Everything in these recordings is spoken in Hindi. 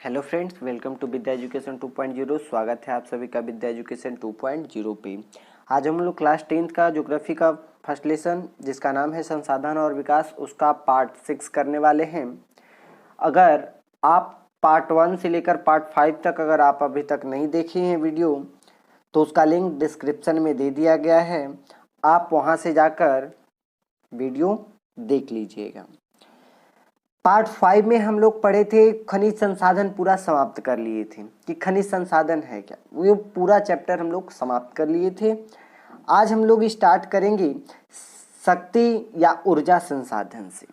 Hello friends, welcome to Vidya education 2.0। स्वागत है आप सभी का विद्या एजुकेशन 2.0 पे। आज हम लोग क्लास 10th का ज्योग्राफी का फर्स्ट लेसन जिसका नाम है संसाधन और विकास, उसका पार्ट 6 करने वाले हैं। अगर आप पार्ट 1 से लेकर पार्ट 5 तक अगर आप अभी तक नहीं देखे हैं वीडियो, तो उसका लिंक डिस्क्रिप्शन में दे दिया गया है, आप वहाँ से जाकर वीडियो देख लीजिएगा। पार्ट 5 में हम लोग पढ़े थे, खनिज संसाधन पूरा समाप्त कर लिए थे कि खनिज संसाधन है क्या, वो पूरा चैप्टर हम लोग समाप्त कर लिए थे। आज हम लोग स्टार्ट करेंगे शक्ति या ऊर्जा संसाधन से।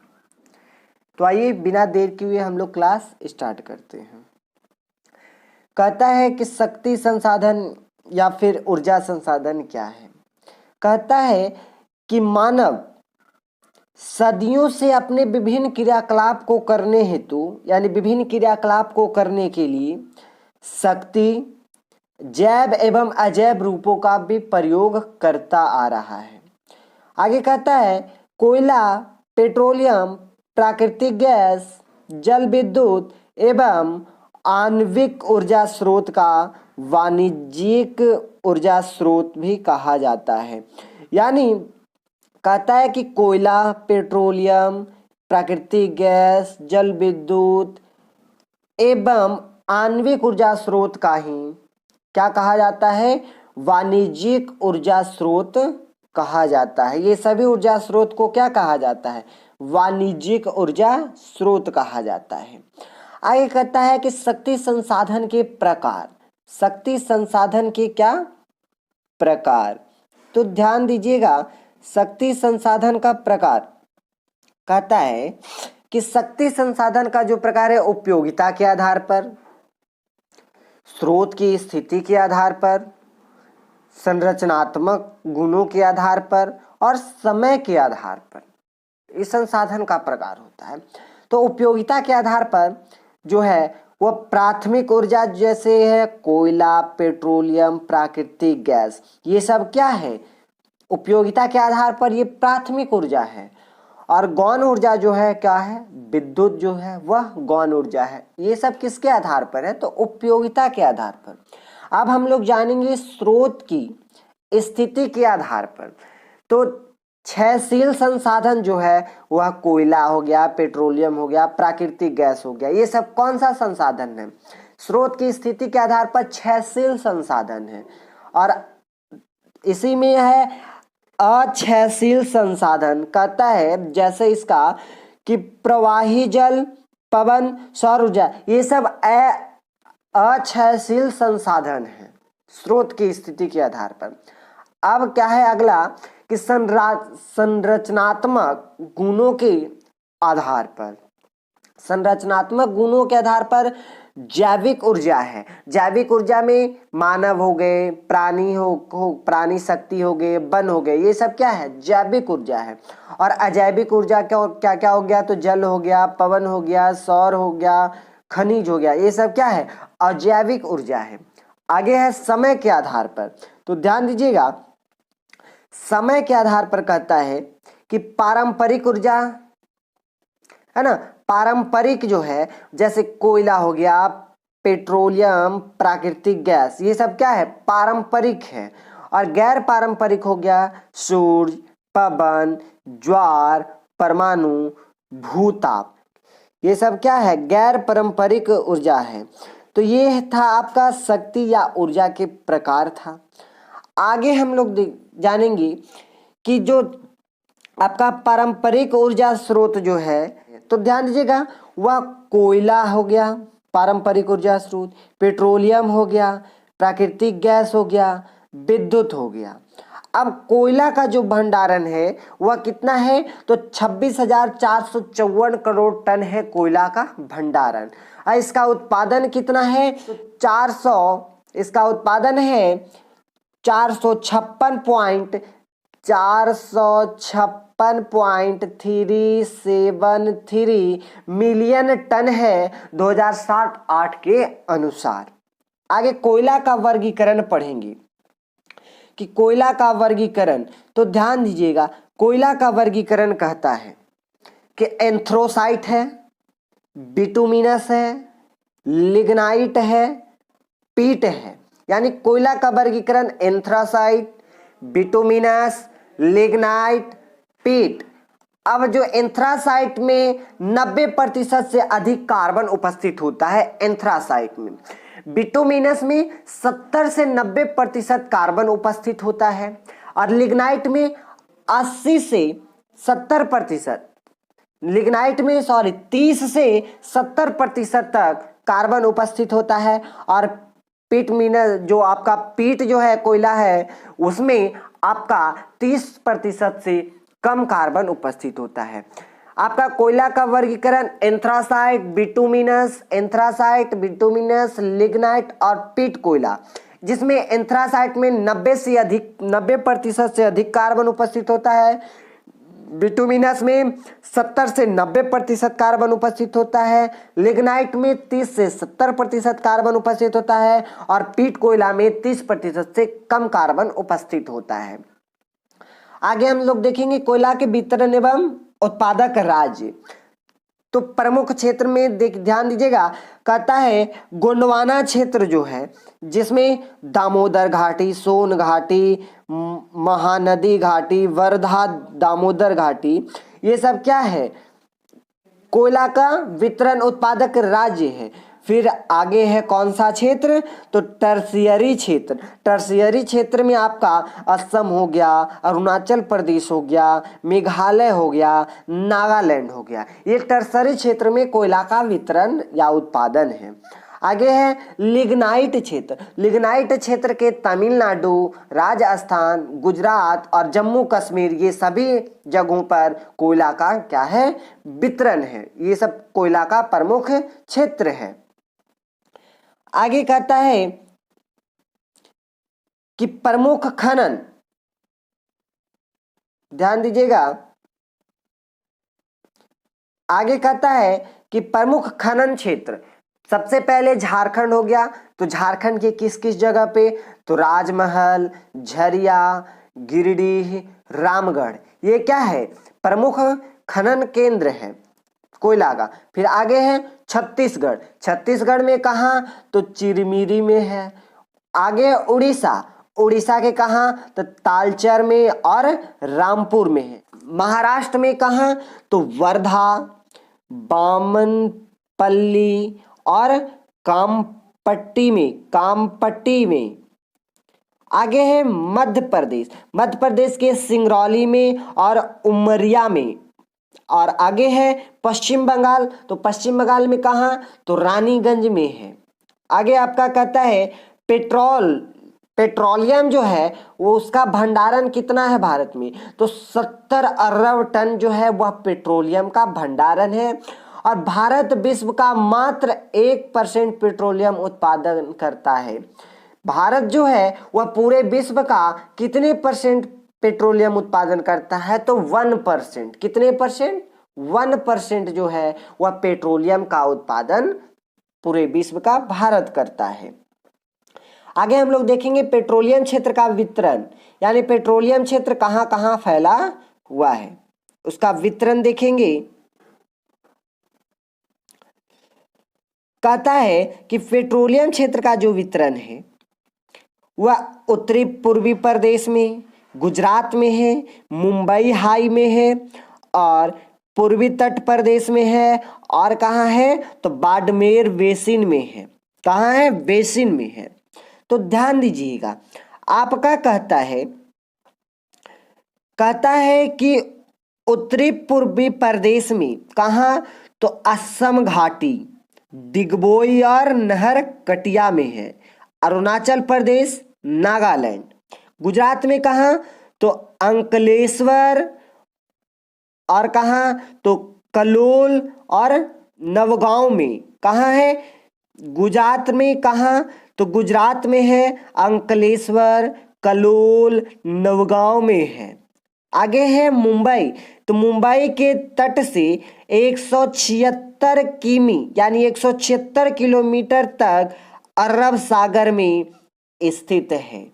तो आइए बिना देर किए हम लोग क्लास स्टार्ट करते हैं। कहता है कि शक्ति संसाधन या फिर ऊर्जा संसाधन क्या है। कहता है कि मानव सदियों से अपने विभिन्न क्रियाकलाप को करने हेतु यानी विभिन्न क्रियाकलाप को करने के लिए शक्ति, जैव एवं अजैव रूपों का भी प्रयोग करता आ रहा है। आगे कहता है कोयला, पेट्रोलियम, प्राकृतिक गैस, जल विद्युत एवं आणविक ऊर्जा स्रोत का वाणिज्यिक ऊर्जा स्रोत भी कहा जाता है। यानी कहता है कि कोयला, पेट्रोलियम, प्राकृतिक गैस, जल विद्युत एवं आणविक ऊर्जा स्रोत का ही क्या कहा जाता है, वाणिज्यिक ऊर्जा स्रोत कहा जाता है। ये सभी ऊर्जा स्रोत को क्या कहा जाता है, वाणिज्यिक ऊर्जा स्रोत कहा जाता है। आगे कहता है कि शक्ति संसाधन के प्रकार, शक्ति संसाधन के क्या प्रकार, तो ध्यान दीजिएगा शक्ति संसाधन का प्रकार। कहता है कि शक्ति संसाधन का जो प्रकार है उपयोगिता के आधार पर, स्रोत की स्थिति के आधार पर, संरचनात्मक गुणों के आधार पर और समय के आधार पर इस संसाधन का प्रकार होता है। तो उपयोगिता के आधार पर जो है वह प्राथमिक ऊर्जा जैसे है कोयला, पेट्रोलियम, प्राकृतिक गैस, ये सब क्या है, उपयोगिता के आधार पर ये प्राथमिक ऊर्जा है। और गौण ऊर्जा जो है क्या है, विद्युत जो है वह गौण ऊर्जा है। ये सब किसके आधार पर है, तो उपयोगिता के आधार पर। अब हम लोग जानेंगे स्रोत की स्थिति के आधार पर। तो क्षयशील संसाधन जो है वह कोयला हो गया, पेट्रोलियम हो गया, प्राकृतिक गैस हो गया, ये सब कौन सा संसाधन है, स्रोत की स्थिति के आधार पर क्षयशील संसाधन है। और इसी में है अक्षयशील संसाधन। कहता है जैसे इसका कि प्रवाही जल, पवन, सौर ऊर्जा, ये सब अक्षयशील संसाधन है स्रोत की स्थिति के आधार पर। अब क्या है अगला कि संरचनात्मक गुणों के आधार पर, संरचनात्मक गुणों के आधार पर जैविक ऊर्जा है। जैविक ऊर्जा में मानव हो गए, प्राणी शक्ति हो गए, वन हो गए, ये सब क्या है, जैविक ऊर्जा है। और अजैविक ऊर्जा क्या क्या हो गया, तो जल हो गया, पवन हो गया, सौर हो गया, खनिज हो गया, ये सब क्या है, अजैविक ऊर्जा है। आगे है समय के आधार पर। तो ध्यान दीजिएगा समय के आधार पर कहता है कि पारंपरिक ऊर्जा है ना, पारंपरिक जो है जैसे कोयला हो गया, पेट्रोलियम, प्राकृतिक गैस, ये सब क्या है, पारंपरिक है। और गैर पारंपरिक हो गया सूर्य, पवन, ज्वार, परमाणु, भूताप, ये सब क्या है, गैर पारंपरिक ऊर्जा है। तो ये था आपका शक्ति या ऊर्जा के प्रकार था। आगे हम लोग जानेंगे कि जो आपका पारंपरिक ऊर्जा स्रोत जो है, तो ध्यान दीजिएगा वह कोयला हो गया पारंपरिक ऊर्जा स्रोत, पेट्रोलियम हो गया, प्राकृतिक गैस हो गया, विद्युत हो गया। अब कोयला का जो भंडारण है वह कितना है, तो 26,454 करोड़ टन है कोयला का भंडारण। और इसका उत्पादन कितना है, तो 400, इसका उत्पादन है 456.373 मिलियन टन है 2007-8 के अनुसार। आगे कोयला का वर्गीकरण पढ़ेंगे कि कोयला का वर्गीकरण, तो ध्यान दीजिएगा कोयला का वर्गीकरण कहता है कि एंथ्रोसाइट है, बिटुमिनस है, लिग्नाइट है, पीट है। यानी कोयला का वर्गीकरण एंथ्रासाइट, बिटुमिनस, लिग्नाइट, पीट। अब जो एंथ्रासाइट में 90% से अधिक कार्बन उपस्थित होता है एंथ्रासाइट में, बिटुमिनस में 70 से 90% कार्बन उपस्थित होता है और लिग्नाइट में 80 से 70%, लिग्नाइट में 30 से 70% तक कार्बन उपस्थित होता है और पीट मिनरल जो आपका पीट जो है कोयला है उसमें आपका 30% से कम कार्बन उपस्थित होता है। आपका कोयला का वर्गीकरण एंथ्रासाइट, बिटुमिनस, लिग्नाइट और पीट कोयला, जिसमें एंथ्रासाइट में 90% से अधिक कार्बन उपस्थित होता है, बिटुमिनस में 70 से 90% कार्बन उपस्थित होता है, लिग्नाइट में 30 से 70% कार्बन उपस्थित होता है और पीट कोयला में 30% से कम कार्बन उपस्थित होता है। आगे हम लोग देखेंगे कोयला के वितरण एवं उत्पादक राज्य। तो प्रमुख क्षेत्र में ध्यान दीजिएगा, कहता है गोंडवाना क्षेत्र जो है जिसमें दामोदर घाटी, सोन घाटी, महानदी घाटी, वर्धा दामोदर घाटी, ये सब क्या है, कोयला का वितरण उत्पादक राज्य है। फिर आगे है कौन सा क्षेत्र, तो टर्शियरी क्षेत्र। टर्शियरी क्षेत्र में आपका असम हो गया, अरुणाचल प्रदेश हो गया, मेघालय हो गया, नागालैंड हो गया, ये टर्शियरी क्षेत्र में कोयला का वितरण या उत्पादन है। आगे है लिग्नाइट क्षेत्र। लिग्नाइट क्षेत्र के तमिलनाडु, राजस्थान, गुजरात और जम्मू कश्मीर, ये सभी जगहों पर कोयला का क्या है, वितरण है। ये सब कोयला का प्रमुख क्षेत्र है। आगे कहता है कि प्रमुख खनन, ध्यान दीजिएगा, आगे कहता है कि प्रमुख खनन क्षेत्र, सबसे पहले झारखंड हो गया। तो झारखंड के किस किस जगह पे, तो राजमहल, झरिया, गिरिडीह, रामगढ़, ये क्या है, प्रमुख खनन केंद्र है कोयला का। फिर आगे है छत्तीसगढ़। छत्तीसगढ़ में कहाँ, तो चिरमिरी में है। आगे उड़ीसा, उड़ीसा के कहाँ, तो तालचर में और रामपुर में है। महाराष्ट्र में कहाँ, तो वर्धा, बामनपल्ली और कामपट्टी में। आगे है मध्य प्रदेश, मध्य प्रदेश के सिंगरौली में और उमरिया में। और आगे है पश्चिम बंगाल, तो पश्चिम बंगाल में कहाँ, तो रानीगंज में है। आगे आपका कहता है पेट्रोलियम जो है वो उसका भंडारण कितना है भारत में, तो 70 अरब टन जो है वह पेट्रोलियम का भंडारण है। और भारत विश्व का मात्र 1% पेट्रोलियम उत्पादन करता है। भारत जो है वह पूरे विश्व का कितने परसेंट पेट्रोलियम उत्पादन करता है, तो 1%। कितने परसेंट, 1% जो है वह पेट्रोलियम का उत्पादन पूरे विश्व का भारत करता है। आगे हम लोग देखेंगे पेट्रोलियम क्षेत्र का वितरण, यानी पेट्रोलियम क्षेत्र कहाँ कहाँ फैला हुआ है, उसका वितरण देखेंगे। कहता है कि पेट्रोलियम क्षेत्र का जो वितरण है वह उत्तरी पूर्वी प्रदेश में, गुजरात में है, मुंबई हाई में है और पूर्वी तट प्रदेश में है और कहाँ है, तो बाड़मेर बेसिन में है। कहाँ है, बेसिन में है। तो ध्यान दीजिएगा, आपका कहता है कि उत्तरी पूर्वी प्रदेश में कहाँ, तो असम घाटी, दिग्बोई और नहर कटिया में है। अरुणाचल प्रदेश, नागालैंड। गुजरात में कहाँ, तो अंकलेश्वर और कहाँ, तो कलोल और नवगांव में। कहाँ है, गुजरात में कहाँ, तो गुजरात में है अंकलेश्वर, कलोल, नवगांव में है। आगे है मुंबई, तो मुंबई के तट से 176 किमी यानी 176 किलोमीटर तक अरब सागर में स्थित है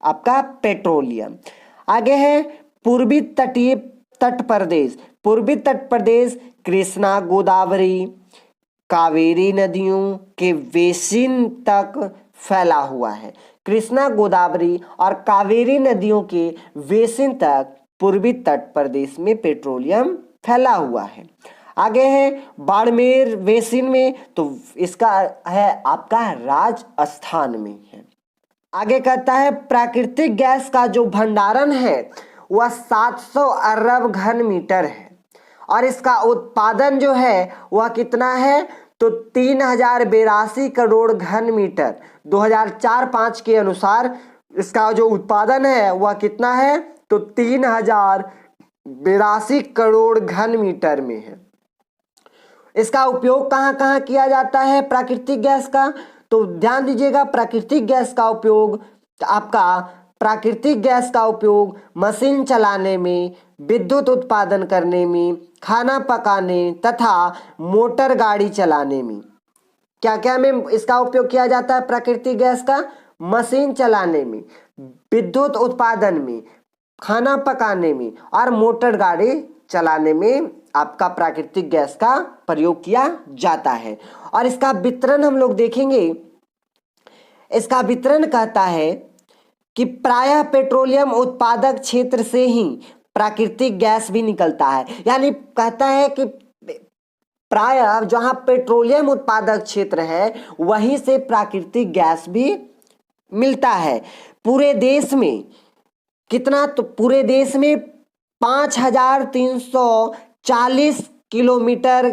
आपका पेट्रोलियम। आगे है पूर्वी तट प्रदेश, कृष्णा, गोदावरी, कावेरी नदियों के बेसिन तक फैला हुआ है। कृष्णा, गोदावरी और कावेरी नदियों के बेसिन तक पूर्वी तट प्रदेश में पेट्रोलियम फैला हुआ है। आगे है बाड़मेर बेसिन में, तो इसका है आपका राजस्थान में है। आगे कहता है प्राकृतिक गैस का जो भंडारण है वह 700 अरब घन मीटर है और इसका उत्पादन जो है वह कितना है, तो 3082 करोड़ घन मीटर 2004-05 के अनुसार इसका जो उत्पादन है वह कितना है, तो 3082 करोड़ घन मीटर में है। इसका उपयोग कहाँ कहाँ किया जाता है प्राकृतिक गैस का, तो ध्यान दीजिएगा प्राकृतिक गैस का उपयोग मशीन चलाने में, विद्युत उत्पादन करने में, खाना पकाने तथा मोटर गाड़ी चलाने में। क्या क्या में इसका उपयोग किया जाता है प्राकृतिक गैस का, मशीन चलाने में, विद्युत उत्पादन में, खाना पकाने में और मोटर गाड़ी चलाने में आपका प्राकृतिक गैस का प्रयोग किया जाता है। और इसका वितरण हम लोग देखेंगे। इसका वितरण कहता है कि प्रायः पेट्रोलियम उत्पादक क्षेत्र से ही प्राकृतिक गैस भी निकलता है। यानी कहता है कि प्रायः जहां पेट्रोलियम उत्पादक क्षेत्र है वहीं से प्राकृतिक गैस भी मिलता है। पूरे देश में कितना, तो पूरे देश में 5340 किलोमीटर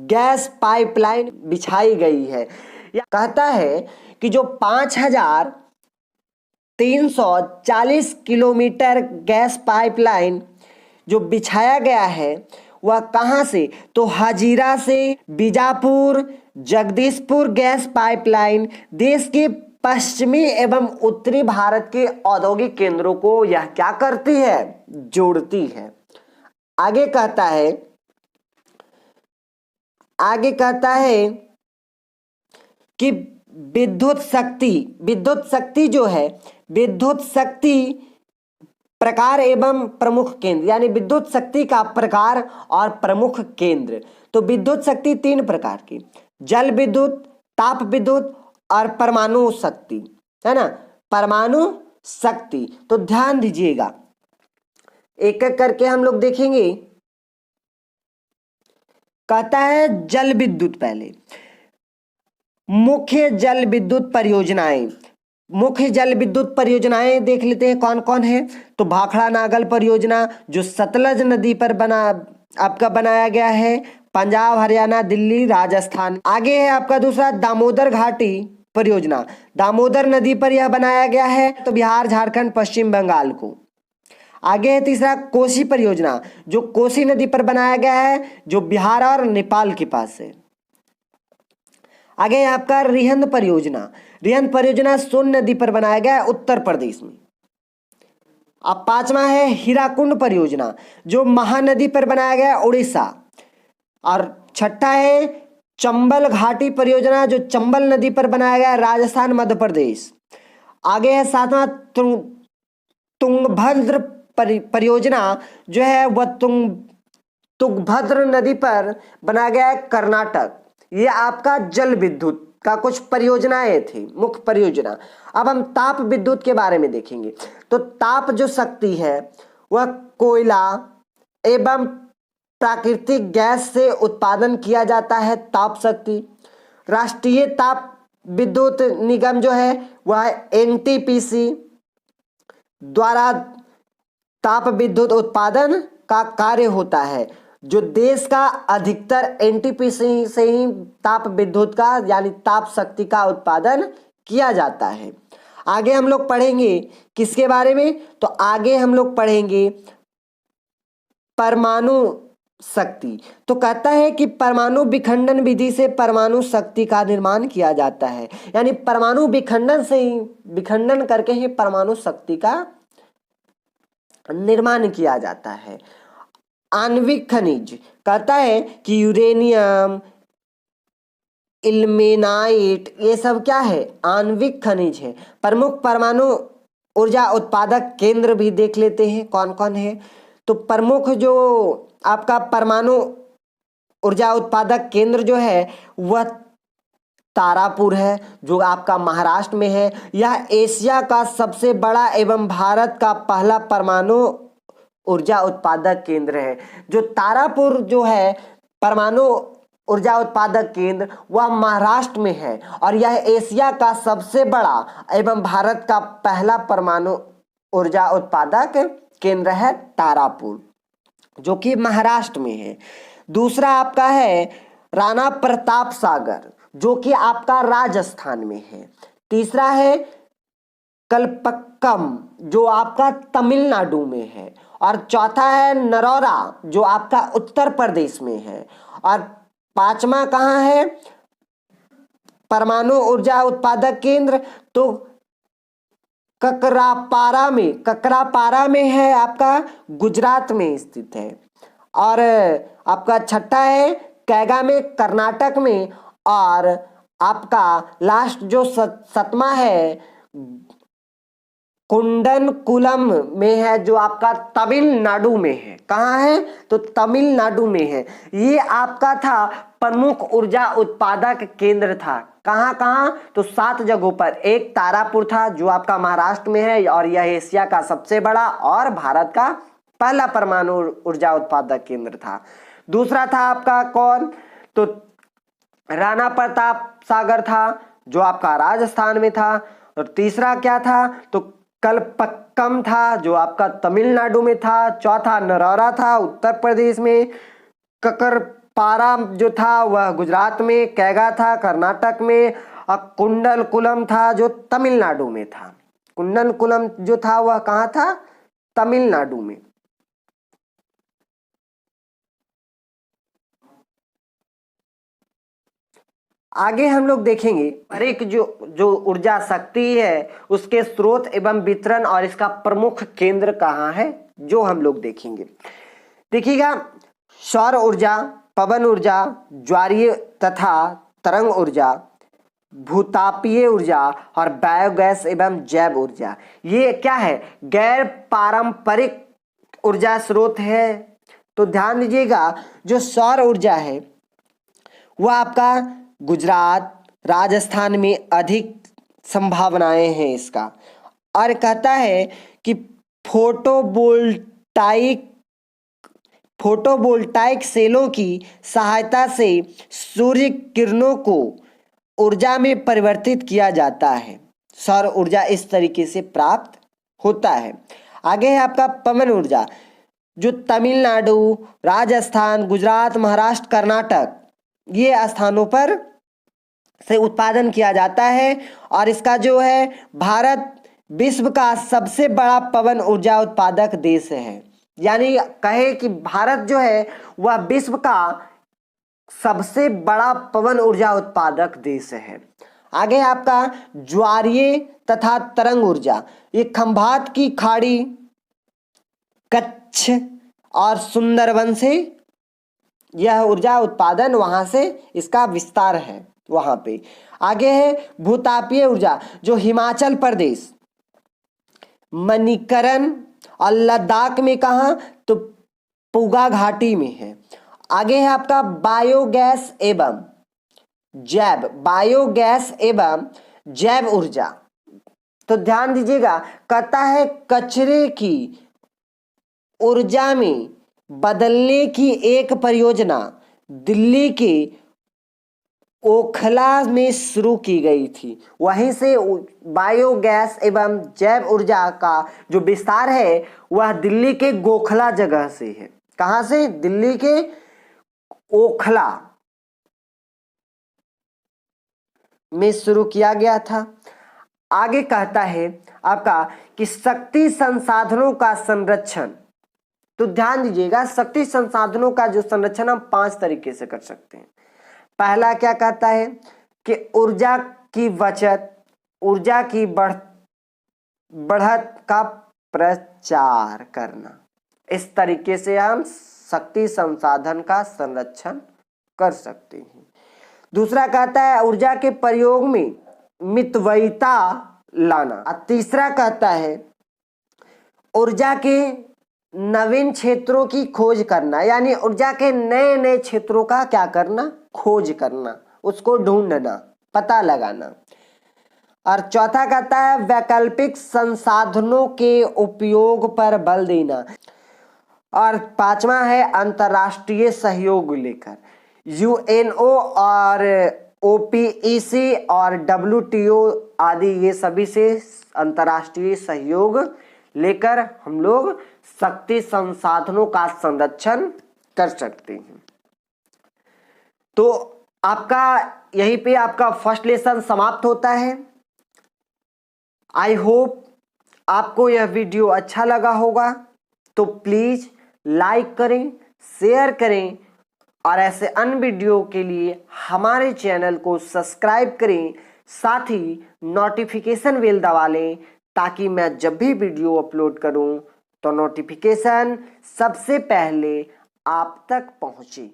गैस पाइपलाइन बिछाई गई है। यह कहता है कि जो 5340 किलोमीटर गैस पाइपलाइन जो बिछाया गया है वह कहाँ से, तो हाजीरा से बीजापुर जगदीशपुर गैस पाइपलाइन देश के पश्चिमी एवं उत्तरी भारत के औद्योगिक केंद्रों को यह क्या करती है, जोड़ती है। आगे कहता है कि विद्युत शक्ति जो है, विद्युत शक्ति प्रकार एवं प्रमुख केंद्र, यानी विद्युत शक्ति का प्रकार और प्रमुख केंद्र। तो विद्युत शक्ति 3 प्रकार की, जल विद्युत, ताप विद्युत और परमाणु शक्ति, है ना, परमाणु शक्ति। तो ध्यान दीजिएगा, एक एक करके हम लोग देखेंगे। कहता है जल विद्युत, पहले मुख्य जल विद्युत परियोजनाएं देख लेते हैं कौन कौन है। तो भाखड़ा नागल परियोजना जो सतलज नदी पर बनाया गया है, पंजाब, हरियाणा, दिल्ली, राजस्थान। आगे है आपका दूसरा दामोदर घाटी परियोजना, दामोदर नदी पर यह बनाया गया है, तो बिहार, झारखंड, पश्चिम बंगाल को। आगे है तीसरा कोसी परियोजना जो कोसी नदी पर बनाया गया है, जो बिहार और नेपाल के पास है। आगे है आपका रिहंद परियोजना सोन नदी पर बनाया गया है, उत्तर प्रदेश में। अब 5वां है हीराकुंड परियोजना जो महानदी पर बनाया गया है, उड़ीसा। और 6ठा है चंबल घाटी परियोजना जो चंबल नदी पर बनाया गया है, राजस्थान, मध्य प्रदेश। आगे है 7वां तुंगभद्र परियोजना जो है वह तुंगभद्र नदी पर बनाया गया है, कर्नाटक। ये आपका जल विद्युत का कुछ परियोजनाएं थी, मुख्य परियोजना। अब हम ताप विद्युत के बारे में देखेंगे। तो ताप जो शक्ति है वह कोयला एवं प्राकृतिक गैस से उत्पादन किया जाता है, ताप शक्ति। राष्ट्रीय ताप विद्युत निगम जो है वह एनटीपीसी द्वारा ताप विद्युत उत्पादन का कार्य होता है, जो देश का अधिकतर एनटीपीसी से ही ताप विद्युत का यानी ताप शक्ति का उत्पादन किया जाता है। आगे हम लोग पढ़ेंगे किसके बारे में, तो आगे हम लोग पढ़ेंगे परमाणु शक्ति। तो कहता है कि परमाणु विखंडन विधि से परमाणु शक्ति का निर्माण किया जाता है, यानी परमाणु विखंडन करके ही परमाणु शक्ति का निर्माण किया जाता है। आणविक खनिज कहता है कि यूरेनियम, इल्मेनाइट, ये सब क्या है, आणविक खनिज है। प्रमुख परमाणु ऊर्जा उत्पादक केंद्र भी देख लेते हैं कौन कौन है। तो प्रमुख जो आपका परमाणु ऊर्जा उत्पादक केंद्र जो है वह तारापुर है, जो आपका महाराष्ट्र में है। यह एशिया का सबसे बड़ा एवं भारत का पहला परमाणु ऊर्जा उत्पादक केंद्र है। जो तारापुर जो है परमाणु ऊर्जा उत्पादक केंद्र वह महाराष्ट्र में है और यह एशिया का सबसे बड़ा एवं भारत का पहला परमाणु ऊर्जा उत्पादक केंद्र है तारापुर, जो कि महाराष्ट्र में है। दूसरा आपका है राणा प्रताप सागर, जो कि आपका राजस्थान में है। तीसरा है कल्पक्कम, जो आपका तमिलनाडु में है। और चौथा है नरौरा, जो आपका उत्तर प्रदेश में है। और पांचवा कहाँ है परमाणु ऊर्जा उत्पादक केंद्र, तो ककरापारा में है, आपका गुजरात में स्थित है। और आपका छठा है कैगा में, कर्नाटक में। और आपका लास्ट जो सतमा है कुंडनकुलम में है, जो आपका तमिलनाडु में है। कहाँ है? तो तमिलनाडु में है। ये आपका था प्रमुख ऊर्जा उत्पादक केंद्र था। कहाँ कहाँ? तो 7 जगहों पर। एक तारापुर था जो आपका महाराष्ट्र में है और यह एशिया का सबसे बड़ा और भारत का पहला परमाणु ऊर्जा उत्पादक केंद्र था। दूसरा था आपका कौन? तो राणा प्रताप सागर था, जो आपका राजस्थान में था। और तीसरा क्या था? तो कल्पक्कम था, जो आपका तमिलनाडु में था। चौथा नरौरा था, उत्तर प्रदेश में। ककरपारा जो था वह गुजरात में। कैगा था कर्नाटक में। और कुंडलकुलम था जो तमिलनाडु में था। कुंडलकुलम जो था वह कहाँ था? तमिलनाडु में। आगे हम लोग देखेंगे हर एक जो ऊर्जा शक्ति है उसके स्रोत एवं वितरण और इसका प्रमुख केंद्र कहाँ है, जो हम लोग देखेंगे। देखिएगा, सौर ऊर्जा, पवन ऊर्जा, ज्वारीय तथा तरंग ऊर्जा, भूतापीय ऊर्जा और बायोगैस एवं जैव ऊर्जा, ये क्या है? गैर पारंपरिक ऊर्जा स्रोत है। तो ध्यान दीजिएगा, जो सौर ऊर्जा है वह आपका गुजरात, राजस्थान में अधिक संभावनाएं हैं इसका। और कहता है कि फोटोवोल्टाइक सेलों की सहायता से सूर्य किरणों को ऊर्जा में परिवर्तित किया जाता है। सौर ऊर्जा इस तरीके से प्राप्त होता है। आगे है आपका पवन ऊर्जा, जो तमिलनाडु, राजस्थान, गुजरात, महाराष्ट्र, कर्नाटक ये स्थानों पर से उत्पादन किया जाता है। और इसका जो है भारत विश्व का सबसे बड़ा पवन ऊर्जा उत्पादक देश है। यानी कहे कि भारत जो है वह विश्व का सबसे बड़ा पवन ऊर्जा उत्पादक देश है। आगे आपका ज्वारीय तथा तरंग ऊर्जा, ये खंभात की खाड़ी, कच्छ और सुंदरबन से यह ऊर्जा उत्पादन वहां से इसका विस्तार है वहां पे। आगे है भूतापीय ऊर्जा, जो हिमाचल प्रदेश, मणिकरण और लद्दाख में, कहा तो पुगा घाटी में है। आगे है आपका बायोगैस एवं जैव ऊर्जा। तो ध्यान दीजिएगा, कहता है कचरे की ऊर्जा में बदलने की एक परियोजना दिल्ली के ओखला में शुरू की गई थी। वहीं से बायोगैस एवं जैव ऊर्जा का जो विस्तार है वह दिल्ली के गोखला जगह से है। कहां से? दिल्ली के ओखला में शुरू किया गया था। आगे कहता है आपका कि शक्ति संसाधनों का संरक्षण। तो ध्यान दीजिएगा, शक्ति संसाधनों का जो संरक्षण हम 5 तरीके से कर सकते हैं। पहला क्या कहता है कि ऊर्जा की बचत, ऊर्जा की बढ़त का प्रचार करना। इस तरीके से हम शक्ति संसाधन का संरक्षण कर सकते हैं। दूसरा कहता है ऊर्जा के प्रयोग में मितव्ययिता लाना। तीसरा कहता है ऊर्जा के नवीन क्षेत्रों की खोज करना, यानी ऊर्जा के नए नए क्षेत्रों का क्या करना, खोज करना, उसको ढूंढना, पता लगाना। और चौथा कहता है वैकल्पिक संसाधनों के उपयोग पर बल देना। और पांचवा है अंतर्राष्ट्रीय सहयोग लेकर, यूएनओ और ओपीईसी और डब्ल्यूटीओ आदि ये सभी से अंतर्राष्ट्रीय सहयोग लेकर हम लोग शक्ति संसाधनों का संरक्षण कर सकते हैं। तो आपका यहीं पे आपका फर्स्ट लेसन समाप्त होता है। आई होप आपको यह वीडियो अच्छा लगा होगा, तो प्लीज लाइक करें, शेयर करें और ऐसे अन्य वीडियो के लिए हमारे चैनल को सब्सक्राइब करें। साथ ही नोटिफिकेशन बेल दबा लें ताकि मैं जब भी वीडियो अपलोड करूं तो नोटिफिकेशन सबसे पहले आप तक पहुंचे।